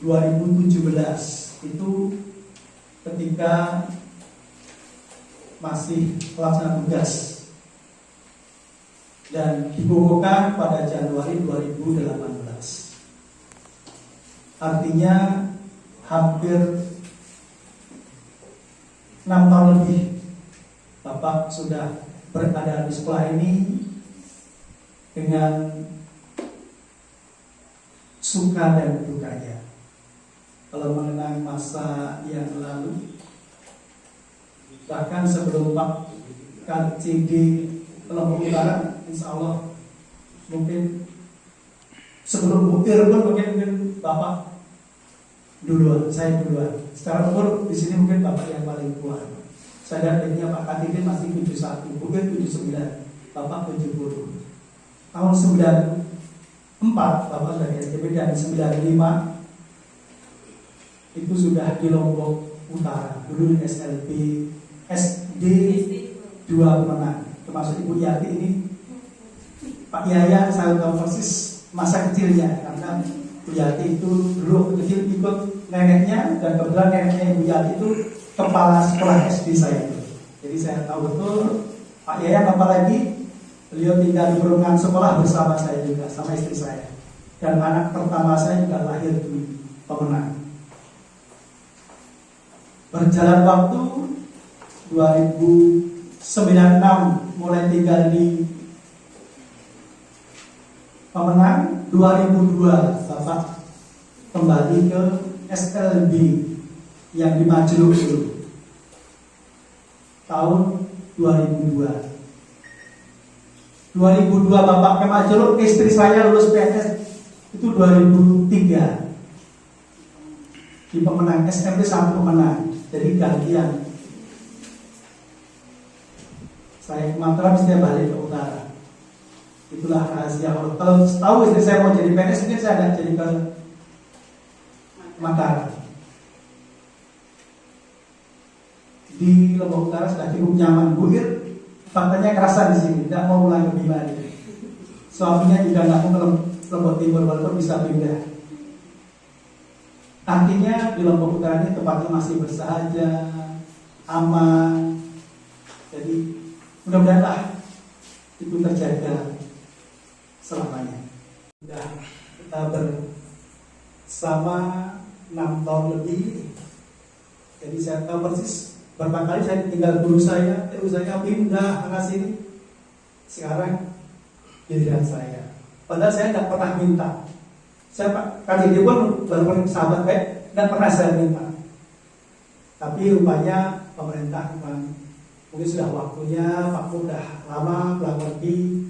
2017 itu ketika masih pelaksana tugas dan dikukuhkan pada Januari 2018. Artinya hampir 6 tahun lebih Bapak sudah berada di sekolah ini dengan suka dan dukanya. Kalau mengenang masa yang lalu, bahkan sebelum Pak KCD Lombok Utara, insya Allah mungkin sebelum Mutir pun mungkin Bapak duluan, saya duluan. Secara umur di sini mungkin Bapak yang paling tua. Saya lihatnya Pak KCD masih 71, mungkin 79, Bapak 70. Tahun 94 Bapak sudah di STB dan 95 itu sudah di Lombok Utara, dulu di SLB SD 2 Pemenang, termasuk Ibu Yati ini. Pak Yaya saya tahu persis masa kecilnya, karena Ibu Yati itu dulu kecil ikut neneknya, dan kebetulan neneknya Ibu Yati itu kepala sekolah SD saya itu. Jadi saya tahu betul Pak Yaya, apalagi beliau tinggal di perungan sekolah bersama saya juga, sama istri saya. Dan anak pertama saya juga lahir di Pemenang. Berjalan waktu 2096 mulai tinggal di Pemenang, 2002 Bapak kembali ke SLB yang di Majeluk dulu. Tahun 2002 Bapak ke Majeluk, istri saya lulus PNS itu 2003 di Pemenang, SMP 1 Pemenang. Jadi gantian. Saya ke Mataram, saya balik ke utara. Itulah rahasia Allah. Kalau tahu istri saya mau jadi PNS, mungkin saya akan jadi ke Mataram. Di Lombok Utara sudah cukup nyaman. Buir faktanya kerasa di sini, tidak mau pulang ke Bima. Suaminya juga nggak mau ke Lombok Timur, walaupun bisa pindah. Artinya di Lombok Utara ini tempatnya masih bersahaja, aman. Jadi mudah-mudahan itu terjaga selamanya. Sudah kita bersama 6 tahun lebih. Jadi saya tahu persis berapa kali saya tinggal guru saya, saya pindah ke sini. Sekarang giliran saya. Padahal saya tidak pernah minta. Saya kali ini pun baru sahabat baik, tidak pernah saya minta. Tapi rupanya pemerintah mungkin sudah waktunya, Pak udah lama pulang pergi,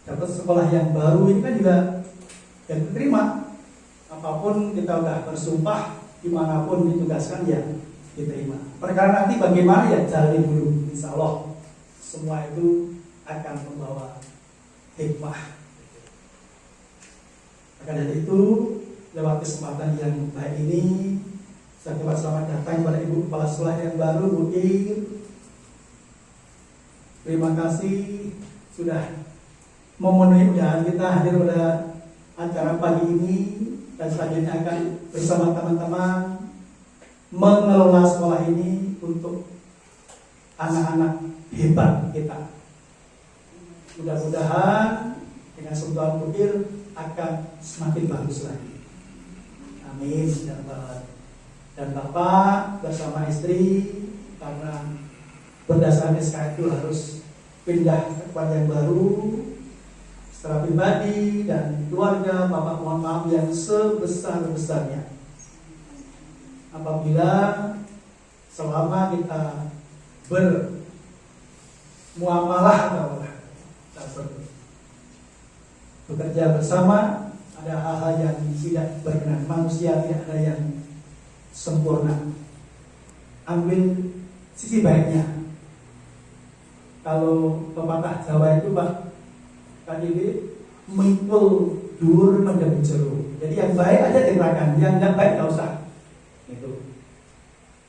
dapat sekolah yang baru, ini kan juga yang diterima. Apapun kita udah bersumpah, dimanapun ditugaskan ya diterima. Perkara nanti bagaimana ya jalani dulu, insya Allah semua itu akan membawa hikmah. Maka dari itu, lewat kesempatan yang baik ini, saya ucapkan selamat datang kepada Ibu Kepala Sekolah yang baru, Bu Ir. Terima kasih sudah memenuhi undangan kita hadir pada acara pagi ini, dan selanjutnya akan bersama teman-teman mengelola sekolah ini untuk anak-anak hebat kita. Mudah-mudahan dengan sentuhan Bu Ir akan semakin bagus lagi. Amin. Dan Bapak bersama istri, karena berdasarkan SK itu harus pindah ke tempat yang baru, secara pribadi dan keluarga, Bapak mohon maaf yang sebesar-besarnya apabila selama kita bermuamalah atau bekerja bersama, ada hal-hal yang tidak berkenan. Manusia tidak ada yang sempurna. Ambil sisi baiknya. Kalau pepatah Jawa itu Pak KDB mengikul dur mendem jeruk. Jadi yang baik aja diterangkan, yang tidak baik nggak usah. Itu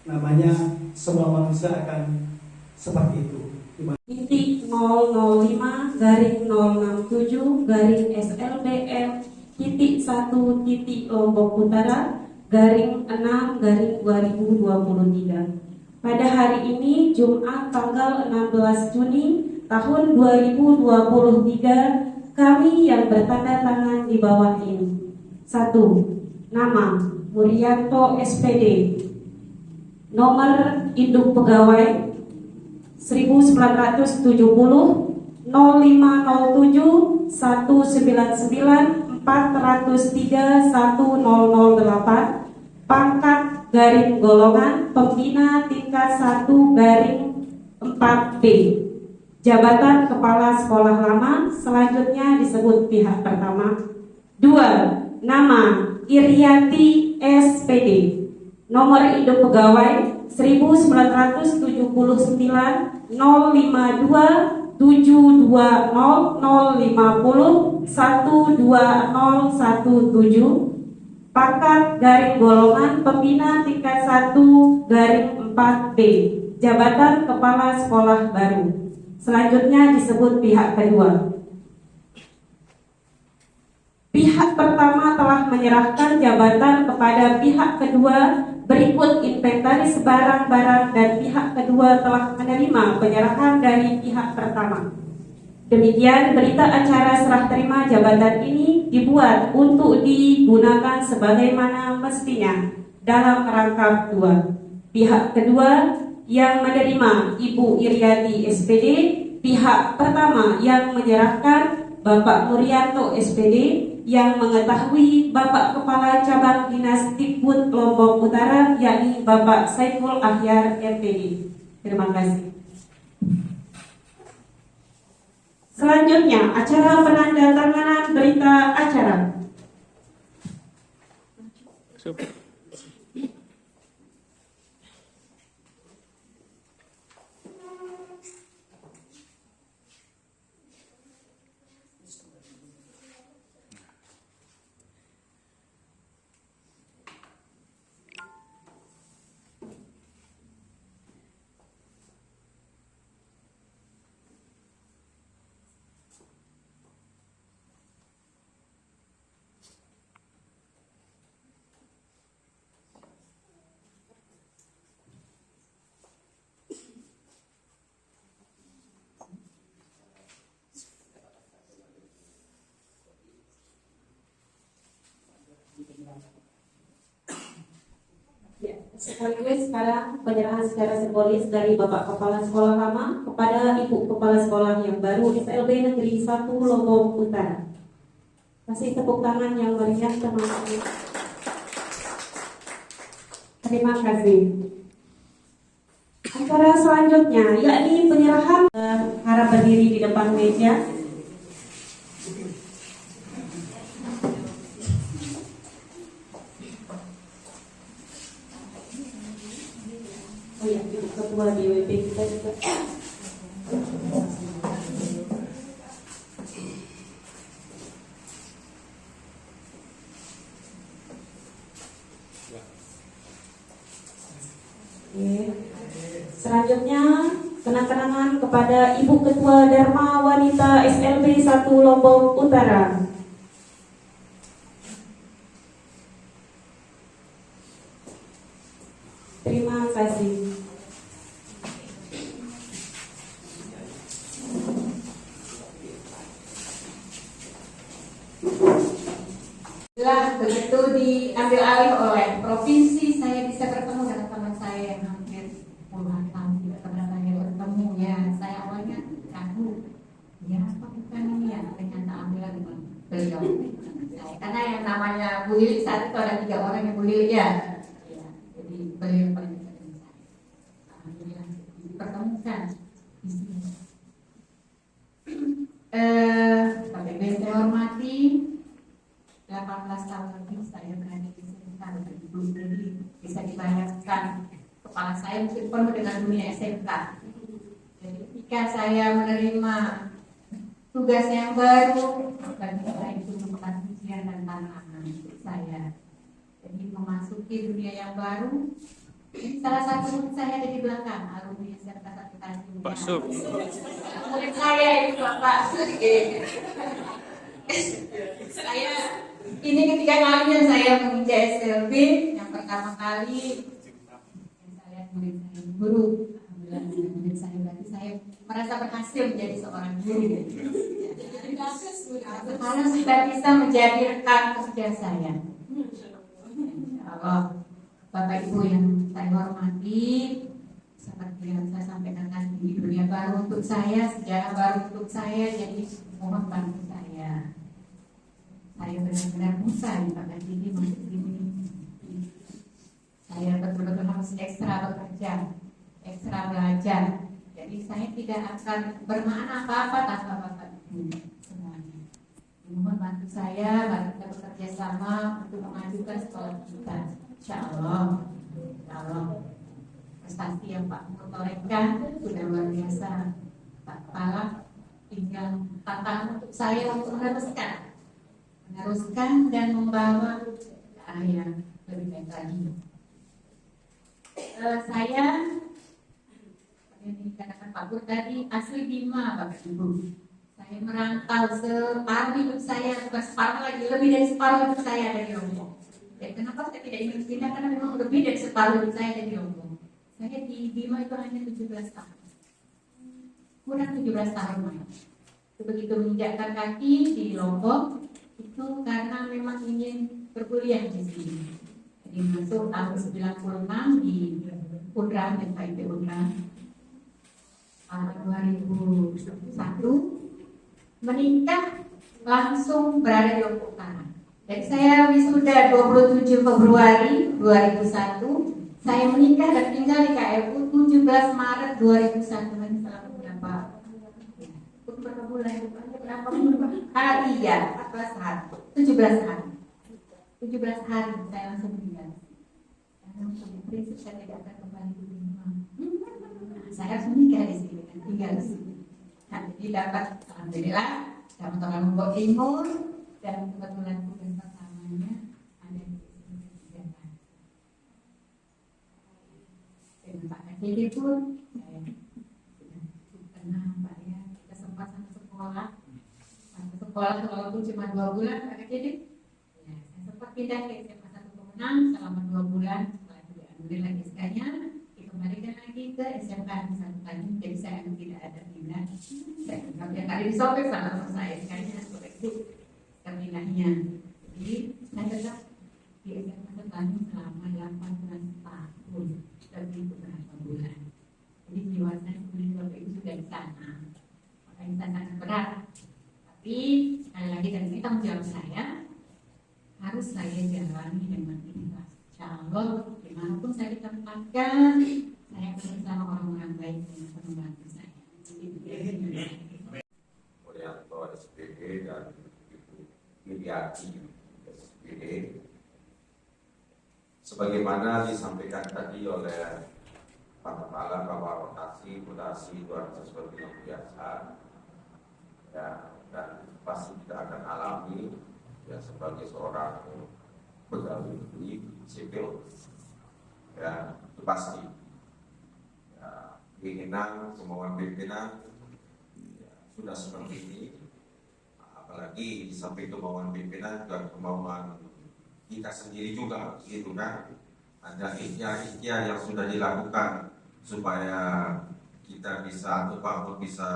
namanya semua manusia akan seperti itu. Titik 005/067/SLBM titik 1 titik Lombok Utara 6/6/2023. Pada hari ini Jumat tanggal 16 Juni tahun 2023, kami yang bertanda tangan di bawah ini. 1. Nama Murianto SPD. Nomor induk pegawai 1970 0507 199 403 1008. Pangkat garing golongan pembina tingkat 1 garing 4B. Jabatan kepala sekolah lama selanjutnya disebut pihak pertama. 2. Nama Iriati SPD. Nomor induk pegawai 1979 052 720 050 12017. Pangkat garing golongan pembina tingkat 1 garing 4B. Jabatan kepala sekolah baru selanjutnya disebut pihak kedua. Pihak pertama telah menyerahkan jabatan kepada pihak kedua berikut inventaris barang-barang, dan pihak kedua telah menerima penyerahan dari pihak pertama. Demikian berita acara serah terima jabatan ini dibuat untuk digunakan sebagaimana mestinya dalam rangkap 2. Pihak kedua yang menerima Ibu Iriati SPD, pihak pertama yang menyerahkan Bapak Murianto SPD, yang mengetahui Bapak Kepala Cabang Dinas Dikbud Lombok Utara yakni Bapak Saiful Ahyar MPD. Terima kasih. Selanjutnya, acara penandatanganan berita acara. Ya, sekaligus sekarang penyerahan secara simbolis dari Bapak Kepala Sekolah Lama kepada Ibu Kepala Sekolah yang baru SLB Negeri 1 Lombok Utara. Kasih tepuk tangan yang meriah teman-teman. Terima kasih. Acara selanjutnya yakni penyerahan. Harap berdiri di depan meja. Oh ya, Ibu Ketua DWP kita juga. Selanjutnya kenang-kenangan kepada Ibu Ketua Dharma Wanita SLB 1 Lombok Utara. Terima kasih. Setelah begitu diambil alih oleh provinsi, saya bisa bertemu dengan teman saya yang hampir puluhan tahun tidak pernah saya bertemu. Ya, saya awalnya ragu, ya apa bukan ini ya, ternyata ambil alih beliau. Karena yang namanya Bu Lili saat itu ada 3 orang yang Bu Lili ya. Jadi beliau paling dekat dengan saya. Alhamdulillah dipertemukan di sini. Pak BB saya hormati, 18 tahun lebih saya berada di sini, belum bisa dibayangkan kepala saya mungkin penuh dengan dunia SMK. Jadi ketika saya menerima tugas yang baru, bagi saya itu merupakan ujian dan tantangan untuk saya. Jadi memasuki dunia yang baru. Ini salah satu murid saya ada di belakang, alumni SMK 1 Tanjung. Pak Sub. Murid saya itu Pak saya ini ketiga kalinya saya menginjak SLB yang pertama kali saya lihat murid saya guru, alhamdulillah murid saya, berarti saya merasa berhasil menjadi seorang guru. Sekarang sudah bisa menjadi rekan kerja saya. Allah, Bapak Ibu yang saya hormati, seperti yang saya sampaikan tadi, di dunia baru untuk saya, sejarah baru untuk saya, jadi mohon bantu saya. Saya benar-benar musai Pak Didi masuk sini. Saya betul-betul harus ekstra bekerja, ekstra belajar. Jadi saya tidak akan bermakna apa-apa tanpa Bapak Ibu semuanya. Mohon bantu saya, mari kita bekerja sama untuk memajukan sekolah kita. Insya Allah prestasi yang Pak torehkan sudah luar biasa. Pak Kepala tinggal tantangan untuk saya untuk meneruskan dan membawa ke arah yang lebih baik lagi. Saya yang dikatakan Pak Pur tadi asli Bima, Bapak Ibu. Saya merantau separuh hidup saya, bukan separuh lagi, lebih dari separuh hidup saya ada di Lombok. Jadi kenapa saya tidak ingin pindah? Karena memang lebih dari separuh hidup saya ada di Lombok. Saya di Bima itu hanya 17 tahun, kurang 17 tahun. Begitu menginjakkan kaki di Lombok itu karena memang ingin berkuliah di sini. Jadi masuk tahun 96 di Unra, FIP Unra. 2001 menikah langsung berada di Lombok Utara. Jadi saya wisuda 27 Februari 2001. Saya menikah dan tinggal di KFU 17 Maret 2001. Nanti selama berapa? Berapa bulan? Berapa bulan? Iya, 14 hari. 17 hari. 17 hari saya langsung tinggal. Karena untuk prinsip saya tidak akan kembali ke rumah. Saya harus menikah di sini dan tinggal di sini. Nah, jadi dapat alhamdulillah dapat orang Lombok Timur dan kebetulan tugas pertamanya ada di sini. Dengan Pak Kajedi pun saya sudah kenal Pak ya, kesempatan sekolah. Masa sekolah walaupun cuma 2 bulan Pak Kajedi. Ya, saya sempat pindah ke SMA 1 Pemenang selama 2 bulan. Setelah itu diambil lagi SK-nya, dikembalikan lagi ke SMK 1 Tanjung. Jadi saya tidak ada pindah. Saya anggap yang kali disobek sama teman saya SK-nya sobek itu pindahnya. Jadi saya tetap di SMK 1 Tanjung selama 18 tahun. Lebih beberapa bulan. Jadi jiwa saya sebelum itu sudah di sana. Makanya saya sangat berat. Tapi sekali lagi dan ini tanggung jawab saya, harus saya jalani dengan ikhlas. Insya Allah dimanapun saya ditempatkan, saya akan bersama orang-orang baik yang akan membantu saya. Orianto SPD dan Ibu Iriati SPD. Sebagaimana disampaikan tadi oleh Pak Kepala bahwa rotasi itu adalah sesuatu yang biasa, ya, dan pasti kita akan alami ya sebagai seorang pegawai negeri sipil, ya itu pasti. Ya, keinginan kemauan pimpinan ya, sudah seperti ini, apalagi di samping kemauan pimpinan juga kemauan kita sendiri juga, gitu kan? Ada ikhtiar yang sudah dilakukan supaya kita bisa atau Pak Pur bisa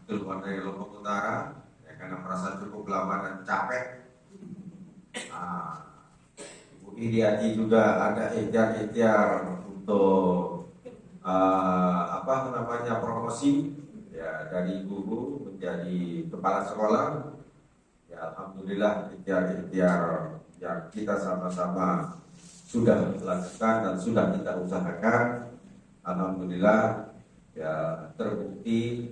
keluar dari Lombok Utara, ya, karena merasa cukup lama dan capek. Ibu Iriati juga ada ikhtiar untuk promosi, ya, dari guru menjadi kepala sekolah. Ya, alhamdulillah ikhtiar yang kita sama-sama sudah lakukan dan sudah kita usahakan, alhamdulillah ya terbukti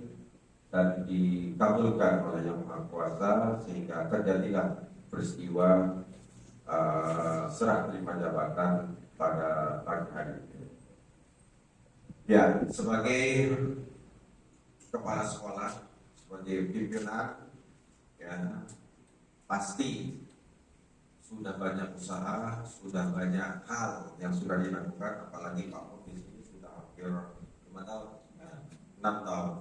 dan dikabulkan oleh Yang Maha Kuasa sehingga terjadilah peristiwa serah terima jabatan pada pagi hari ini. Ya, sebagai kepala sekolah, sebagai pimpinan, ya pasti sudah banyak usaha, sudah banyak hal yang sudah dilakukan, apalagi Pak Pur di sini sudah hampir 5 tahun, 6 tahun.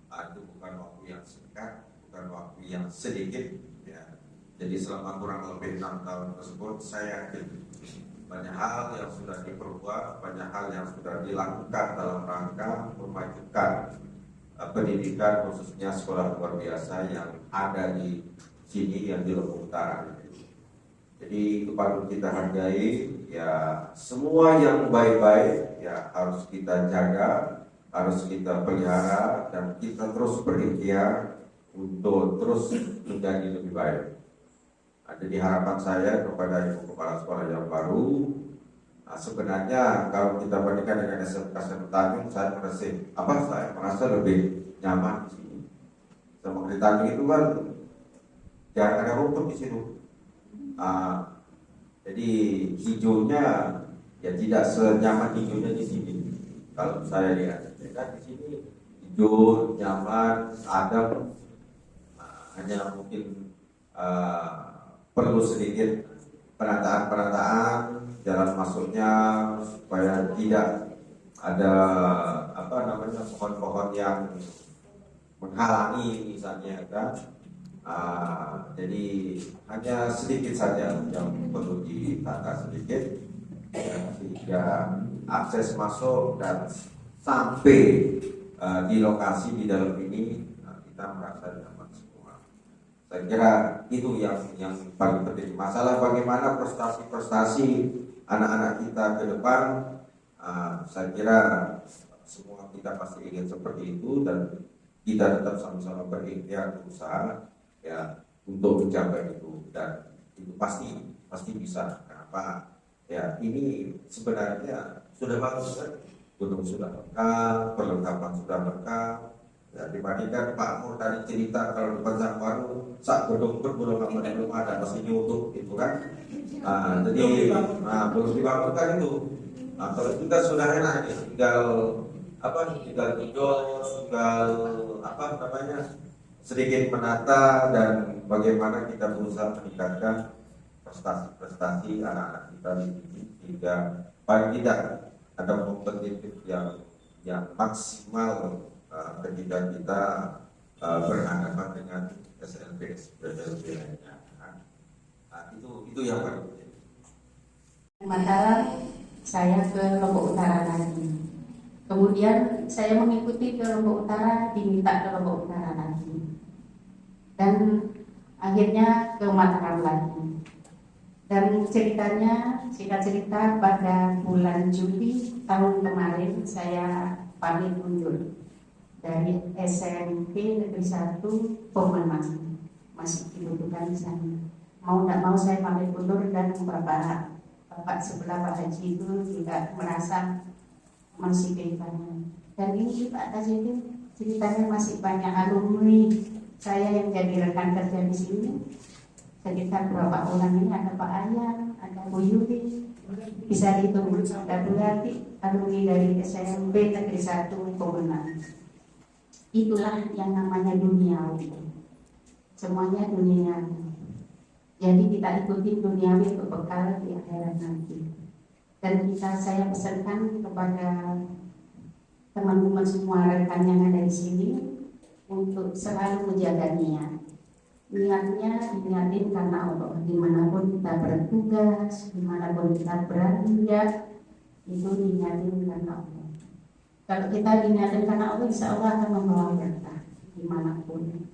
Itu bukan waktu yang singkat, bukan waktu yang sedikit, ya. Jadi selama kurang lebih 6 tahun tersebut, saya yakin banyak hal yang sudah diperbuat, banyak hal yang sudah dilakukan dalam rangka memajukan pendidikan khususnya sekolah luar biasa yang ada di sini yang di Lombok Utara. Jadi itu patut kita hargai, ya semua yang baik-baik ya harus kita jaga, harus kita pelihara, dan kita terus berikhtiar untuk terus menjadi lebih baik. Jadi harapan saya kepada Ibu Kepala Sekolah yang baru, sebenarnya kalau kita bandingkan dengan SMK Tanjung, saya merasa lebih nyaman di sini. Sama di Tanjung itu kan jarang ada rumput di situ. Jadi hijaunya ya tidak senyaman hijaunya di sini. Kalau saya lihat, kan di sini hijau, nyaman, adem, hanya mungkin perlu sedikit penataan jalan masuknya supaya tidak ada pohon-pohon yang menghalangi misalnya kan. Jadi hanya sedikit saja yang perlu ditata sedikit sehingga akses masuk dan sampai di lokasi di dalam ini kita merasa nyaman semua. Saya kira itu yang paling penting. Masalah bagaimana prestasi anak-anak kita ke depan, saya kira semua kita pasti ingin seperti itu, dan kita tetap sama-sama berikhtiar berusaha ya untuk mencapai itu, dan itu pasti bisa. Kenapa? Ya ini sebenarnya sudah bagus kan, gunung sudah lengkap, perlengkapan sudah lengkap. Ya, dibandingkan Pak Mur tadi cerita kalau di Banjar Baru sak gedung pun belum ada, masih nyutup gitu kan. Jadi belum dibangunkan itu. Kalau kita sudah enak ya, tinggal tidur, sedikit menata, dan bagaimana kita berusaha meningkatkan prestasi anak-anak kita di sini sehingga paling tidak ada kompetitif yang maksimal ketika kita berhadapan dengan SLB lainnya. Itu yang paling penting. Sementara saya ke Lombok Utara lagi. Kemudian saya mengikuti ke Lombok Utara, diminta ke Lombok Utara lagi. Dan akhirnya ke Mataram lagi. Dan ceritanya, singkat cerita, pada bulan Juli tahun kemarin saya pamit mundur dari SMP Negeri 1 Pemenang, masih dibutuhkan di sana. Mau tidak mau saya pamit mundur, dan Bapak sebelah Pak Haji itu juga merasa masih kehilangan. Dan ini Pak Haji itu ceritanya masih banyak alumni saya yang jadi rekan kerja di sini. Sekitar berapa orang ini, ada Pak Ayang, ada Bu Yudi, bisa dihitung, ada Bu Yati, alumni dari SMP Negeri 1 Pemenang. Itulah yang namanya duniawi. Semuanya duniawi. Jadi kita ikuti duniawi untuk bekal di akhirat nanti. Dan saya pesankan kepada teman-teman semua rekan yang ada di sini untuk selalu menjaga niat. Niatnya diniatin karena Allah. Dimanapun kita bertugas, dimanapun kita beranjak, itu diniatin karena Allah. Kalau kita diniatin karena Allah, insya Allah akan membawa berkah dimanapun.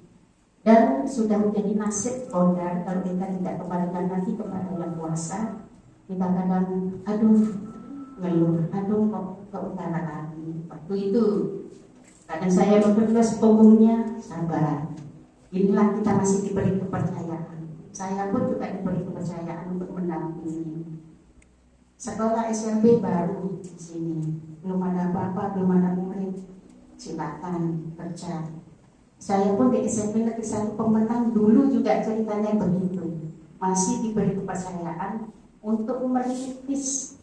Dan sudah menjadi nasib kodar kalau kita tidak kembalikan nanti kepada yang kuasa. Kita kadang ngeluh, kok ke utara lagi. Waktu itu kadang saya bertugas punggungnya sabar. Inilah kita masih diberi kepercayaan. Saya pun juga diberi kepercayaan untuk mendampingi. Sekolah SMP baru di sini, belum ada apa-apa, belum ada murid. Silakan kerja. Saya pun di SMP Negeri 1 Pemenang dulu juga ceritanya begitu. Masih diberi kepercayaan untuk merintis.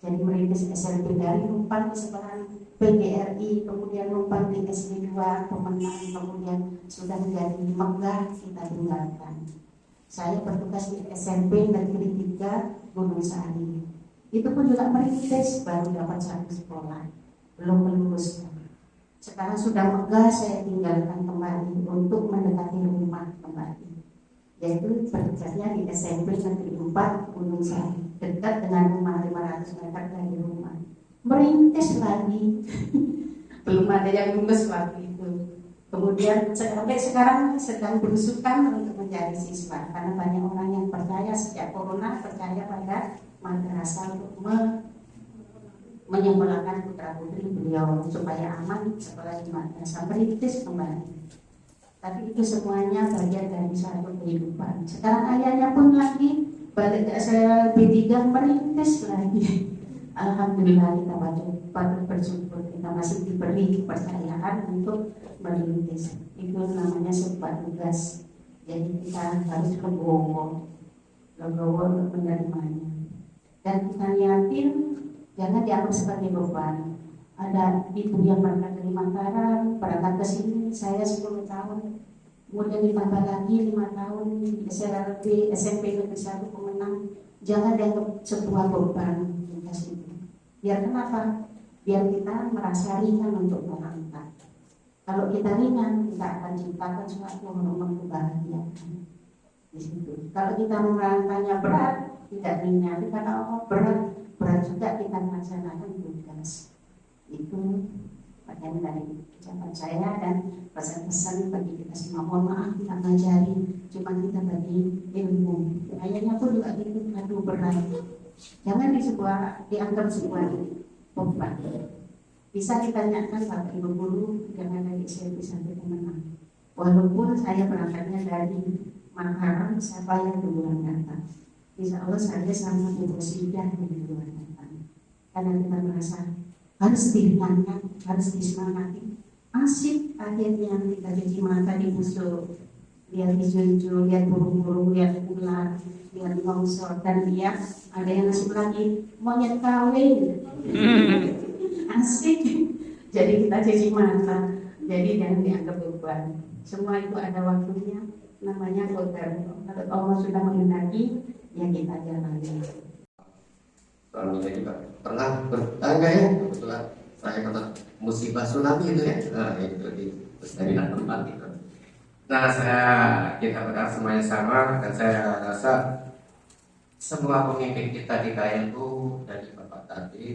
Jadi merintis SMP dari numpang di sekolah PGRI, kemudian numpang di SD 2 Pemenang, kemudian sudah menjadi megah kita tinggalkan. Saya bertugas di SMP Negeri 3 Gunung Sari. Itu pun juga merintis, baru dapat satu sekolah, belum lulus. Sekarang sudah megah, saya tinggalkan kembali untuk mendekati rumah kembali, yaitu bekerjanya di SMP Negeri 4 Gunung Sari. dekat dengan rumah 500 meter dari rumah. Merintis lagi. Belum ada yang lulus waktu itu. Kemudian sampai sekarang sedang berusukan untuk mencari siswa karena banyak orang yang percaya sejak corona percaya pada madrasah untuk menyekolahkan putra putri beliau supaya aman sekolah di madrasah. Merintis kembali. Tapi itu semuanya bagian dari satu kehidupan. Sekarang ayahnya pun lagi balik ke B3 merintis lagi. Alhamdulillah kita patut bersyukur kita masih diberi kepercayaan untuk merintis. Itu namanya sebuah tugas. Jadi kita harus legowo untuk menerimanya. Dan kita yakin jangan dianggap sebagai beban. Ada ibu yang berangkat dari Mataram, berangkat ke sini, saya 10 tahun, kemudian ditambah lagi 5 tahun SLB, SMP Negeri 1 Pemenang. Jangan dianggap sebuah beban tugas itu. Biar kenapa? Biar kita merasa ringan untuk merangkak. Kalau kita ringan, kita akan ciptakan suatu hormon kebahagiaan di situ. Kalau kita merangkaknya berat, tidak ringan. Karena berat juga kita melaksanakan tugas. Itu bagian dari ucapan saya dan pesan-pesan bagi kita semua. Mohon maaf kita ngajari, cuma kita bagi ilmu. Ayahnya pun juga gitu, aduh berat. Jangan dianggap sebuah beban. Bisa ditanyakan Bapak Ibu Guru jangan dari SMP sampai Pemenang. Walaupun saya berangkatnya dari Mataram, siapa yang duluan datang? Insya Allah saya sama Ibu Sidah yang duluan datang. Karena kita merasa harus diringankan, harus disemangati. Asik akhirnya kita cuci mata di busuk, lihat hijau-hijau, lihat burung-burung, lihat ular, lihat longsor, dan lihat ada yang nasib lagi monyet kawin. Asik. Jadi kita cuci mata. Jadi jangan dianggap beban. Semua itu ada waktunya. Namanya qadar. Kalau Allah sudah menghendaki, ya kita jalani. Suaminya juga pernah bertanya ya, kebetulan saya kena musibah tsunami itu ya, nah itu di persalinan tempat itu. Nah kita berharap semuanya sama dan saya rasa semua pemimpin kita di KNU dari Bapak tadi,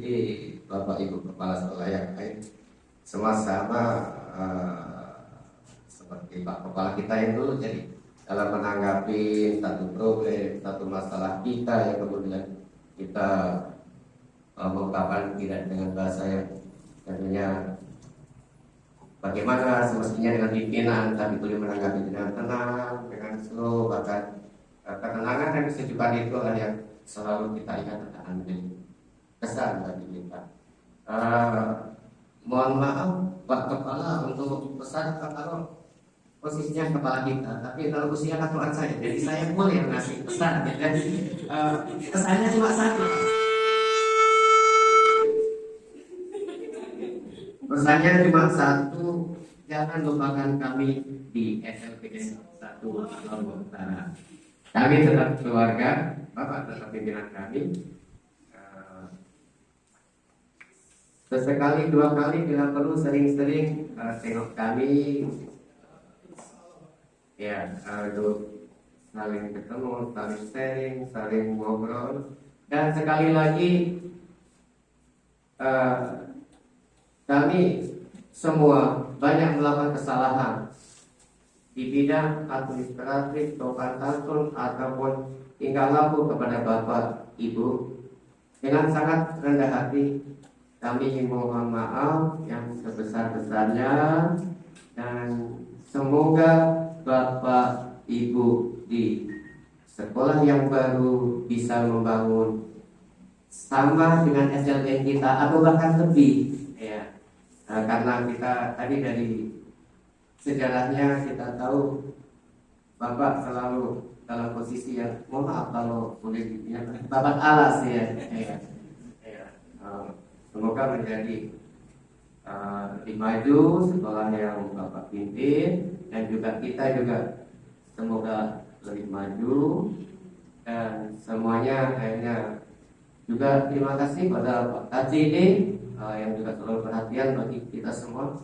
Bapak Ibu Kepala Sekolah yang lain, semua sama seperti Pak Kepala kita itu. Jadi dalam menanggapi satu problem, satu masalah kita yang kemudian kita mengungkapkan tidak dengan bahasa yang tentunya bagaimana semestinya dengan pimpinan, tapi boleh menanggapi dengan tenang, dengan slow, bahkan ketenangan dan kesejukan itu hal yang selalu kita ingat dan ambil kesan bagi kita. Mohon maaf Pak Kepala untuk pesan kalau posisinya kepala kita, tapi kalau usia ketuaan saya, jadi saya boleh yang ngasih pesan. Jadi pesannya cuma satu. Pesannya cuma satu, jangan lupakan kami di SLPS 1 Lombok Utara. Kami tetap keluarga, Bapak tetap pimpinan kami. Sesekali, 2 kali bila perlu sering-sering tengok kami. Ya, untuk saling ketemu, saling sharing, saling ngobrol. Dan sekali lagi kami semua banyak melakukan kesalahan di bidang administratif, sopan santun ataupun tingkah laku kepada Bapak Ibu. Dengan sangat rendah hati kami mohon maaf yang sebesar-besarnya dan semoga Bapak Ibu di sekolah yang baru bisa membangun sama dengan SLN kita atau bahkan lebih ya. Karena kita tadi dari sejarahnya kita tahu Bapak selalu dalam posisi yang mohon maaf kalau boleh dibilang babat alas ya. Semoga menjadi lebih maju sekolah yang Bapak pimpin dan juga kita juga semoga lebih maju dan semuanya akhirnya juga terima kasih pada Pak KJD yang juga selalu perhatian bagi kita semua.